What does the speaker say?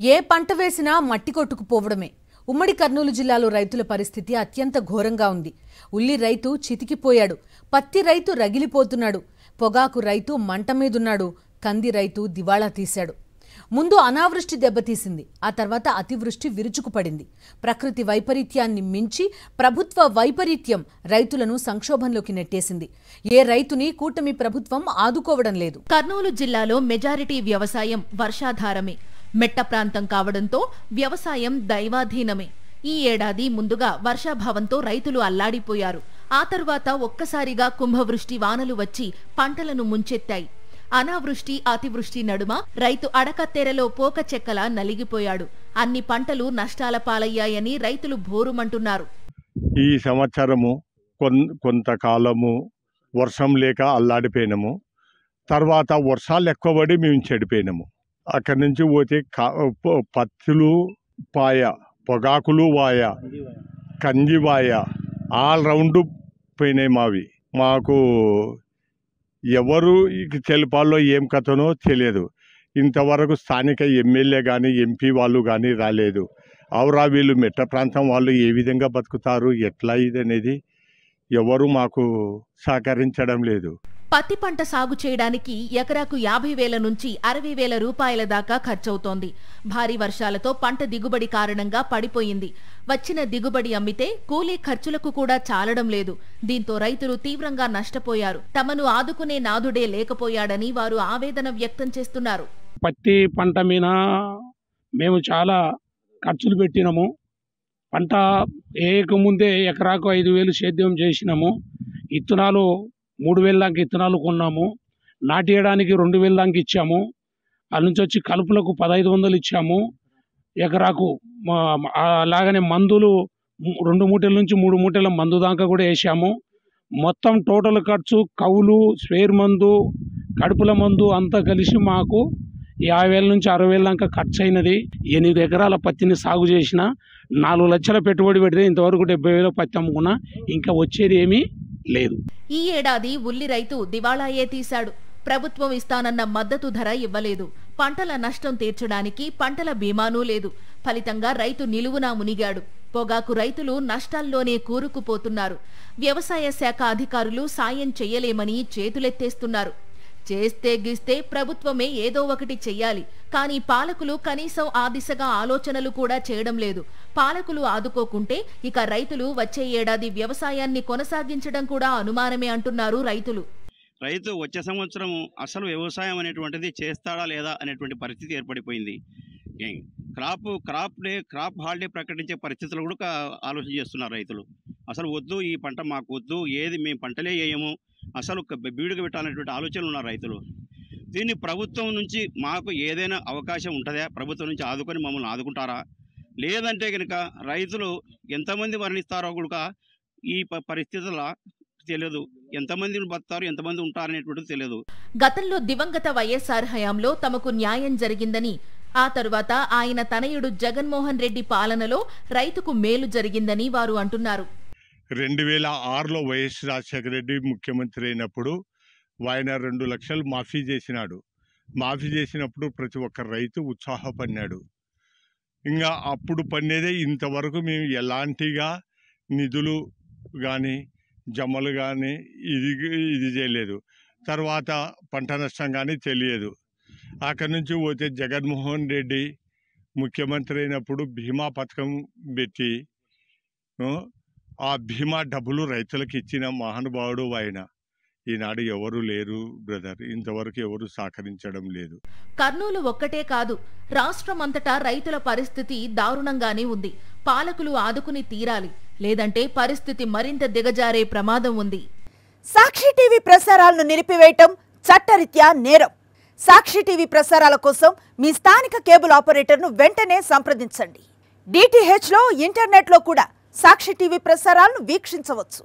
ఏ పంట వేసినా మట్టి కొట్టుకుపోవడమే. ఉమ్మడి కర్నూలు జిల్లాలో రైతుల పరిస్థితి అత్యంత ఘోరంగా ఉంది. ఉల్లి రైతు చితికిపోయాడు, పత్తి రైతు రగిలిపోతున్నాడు, పొగాకు రైతు మంట మీదున్నాడు, కంది రైతు దివాళా తీశాడు. ముందు అనావృష్టి దెబ్బతీసింది, ఆ తర్వాత అతివృష్టి విరుచుకుపడింది. ప్రకృతి వైపరీత్యాన్ని మించి ప్రభుత్వ వైపరీత్యం రైతులను సంక్షోభంలోకి నెట్టేసింది. ఏ రైతుని కూటమి ప్రభుత్వం ఆదుకోవడం లేదు. కర్నూలు జిల్లాలో మెజారిటీ వ్యవసాయం వర్షాధారమే. మెట్ట ప్రాంతం కావడంతో వ్యవసాయం దైవాధీనమే. ఈ ఏడాది ముందుగా వర్షాభావంతో రైతులు అల్లాడిపోయారు. ఆ తరువాత ఒక్కసారిగా కుంభవృష్టి వానలు వచ్చి పంటలను ముంచెత్తాయి. అనావృష్టి అతివృష్టి నడుమ రైతు అడకత్తెరలో పోక చెక్కలా నలిగిపోయాడు. అన్ని పంటలు నష్టాల పాలయ్యాయని రైతులు భోరుమంటున్నారు. ఈ సంవత్సరము కొంతకాలము వర్షం లేక అల్లాడిపోయినాము. తర్వాత వర్షాలు ఎక్కువ పడి మేము చెడిపోయినాము. అక్కడి నుంచి పోతే పత్తులు పాయ, పొగాకులు వాయ, కంది వాయ, ఆల్ రౌండ్ పోయినాయి మావి. మాకు ఎవరు తెలిపాలో ఏం కథనో తెలియదు. ఇంతవరకు స్థానిక ఎమ్మెల్యే కానీ ఎంపీ వాళ్ళు కానీ రాలేదు. అవురా వీళ్ళు మెట్ట ప్రాంతం వాళ్ళు ఏ విధంగా బతుకుతారు, ఎట్లా ఇది అనేది ఎవరు మాకు సహకరించడం లేదు. పత్తి పంట సాగు చేయడానికి ఎకరాకు 50,000 నుంచి 60,000 రూపాయల దాకా ఖర్చవుతోంది. భారీ వర్షాలతో పంట దిగుబడి కారణంగా పడిపోయింది. వచ్చిన దిగుబడి అమ్మితే కూలీ ఖర్చులకు కూడా చాలడం లేదు. దీంతో రైతులు తీవ్రంగా నష్టపోయారు. తమను ఆదుకునే నాదుడే లేకపోయాడని వారు ఆవేదన వ్యక్తం చేస్తున్నారు. పత్తి పంట మీద మేము చాలా ఖర్చులు పెట్టినాము. పంట వేయకముందే ఎకరాకు 5,000 సేద్యం చేసినాము. ఇత్తనాలు 3,000 దాకా ఇత్తనాలు కొన్నాము. నాటేయడానికి 2,000 దాకా ఇచ్చాము. అటు నుంచి వచ్చి కలుపులకు 1,500 ఇచ్చాము ఎకరాకు. అలాగనే మందులు 2 మూటల నుంచి 3 మూటల మందు దాకా కూడా వేసాము. మొత్తం టోటల్ ఖర్చు కౌలు, స్పేర్ మందు, కడుపుల మందు అంతా కలిసి మాకు 50,000 నుంచి 60,000 దాకా ఖర్చు అయినది. 8 ఎకరాల పత్తిని సాగు చేసిన 4 లక్షల పెట్టుబడి పెడితే ఇంతవరకు 70,000 పత్తి అమ్ముకున్నా. ఇంకా వచ్చేది ఏమీ లేదు. ఈ ఏడాది ఉల్లి రైతు దివాళాయే తీశాడు. ప్రభుత్వం ఇస్తానన్న మద్దతు ధర ఇవ్వలేదు. పంటల నష్టం తీర్చడానికి పంటల బీమానూ లేదు. ఫలితంగా రైతు నిలువునా మునిగాడు. పొగాకు రైతులు నష్టాల్లోనే కూరుకుపోతున్నారు. వ్యవసాయ శాఖ అధికారులు సాయం చెయ్యలేమని చేతులెత్తేస్తున్నారు. చేస్తే గిస్తే ప్రభుత్వమే ఏదో ఒకటి చెయ్యాలి. కానీ పాలకులు కనీసం ఆ దిశగా ఆలోచనలు కూడా చేయడం లేదు. పాలకులు ఆదుకోకుంటే ఇక రైతులు వచ్చే ఏడాది వ్యవసాయాన్ని కొనసాగించడం కూడా అనుమానమే అంటున్నారు రైతులు. రైతు వచ్చే సంవత్సరం అసలు వ్యవసాయం అనేటువంటిది చేస్తాడా లేదా అనేటువంటి పరిస్థితి ఏర్పడిపోయింది. క్రాప్ హాలిడే ప్రకటించే పరిస్థితులు కూడా ఆలోచన చేస్తున్నారు రైతులు. అసలు వద్దు, ఈ పంట మాకు వద్దు, ఏది మేము పంటలే వేయము, అసలు బీడుగా పెట్టాలనేటువంటి ఆలోచనలు ఉన్నారు రైతులు. దీన్ని ప్రభుత్వం నుంచి మాకు ఏదైనా అవకాశం ఉంటుందా? ప్రభుత్వం నుంచి ఆదుకొని మమ్మల్ని ఆదుకుంటారా? లేదంటే కనుక రైతులు ఎంతమంది మరణిస్తారో కూడా ఈ పరిస్థితుల్లో తెలియదు. ఎంతమంది బతారు, ఎంతమంది ఉంటారనేటువంటిది తెలియదు. గతంలో దివంగత వైఎస్ఆర్ హయాంలో తమకు న్యాయం జరిగిందని, ఆ తరువాత ఆయన తనయుడు జగన్మోహన్ రెడ్డి పాలనలో రైతుకు మేలు జరిగిందని వారు అంటున్నారు. 2006లో వైఎస్ రాజశేఖర రెడ్డి ముఖ్యమంత్రి అయినప్పుడు ఆయన 2 లక్షలు మాఫీ చేసినాడు. మాఫీ చేసినప్పుడు ప్రతి ఒక్క రైతు ఉత్సాహపడినాడు. ఇంకా అప్పుడు పన్నేదే. ఇంతవరకు మేము ఎలాంటిగా నిధులు కానీ జమలు కానీ ఇది చేయలేదు. తర్వాత పంట నష్టం కానీ తెలియదు. అక్కడి నుంచి పోతే జగన్మోహన్ రెడ్డి ముఖ్యమంత్రి అయినప్పుడు బీమా పథకం పెట్టి ఆ బీమా డబ్బులు రైతులకు ఇచ్చిన మహానుభావుడు ఆయన. ఈనాడు ఎవరు లేరు బ్రదర్. ఇంతవరకు ఎవరు సహకరించడం లేదు. కర్నూలు ఒక్కటే కాదు, రాష్ట్రమంతటా రైతుల పరిస్థితి దారుణంగానే ఉంది. పాలకులు ఆదుకుని తీరాలి, లేదంటే పరిస్థితి మరింత దిగజారే ప్రమాదం ఉంది. సాక్షి టీవీ ప్రసారాలను నిలిపివేయటం చట్టరీత్యా నేరం. సాక్షి టీవీ ప్రసారాల కోసం మీ స్థానిక కేబుల్ ఆపరేటర్ను వెంటనే సంప్రదించండి. DTHలో ఇంటర్నెట్లో కూడా సాక్షి టీవీ ప్రసారాలను వీక్షించవచ్చు.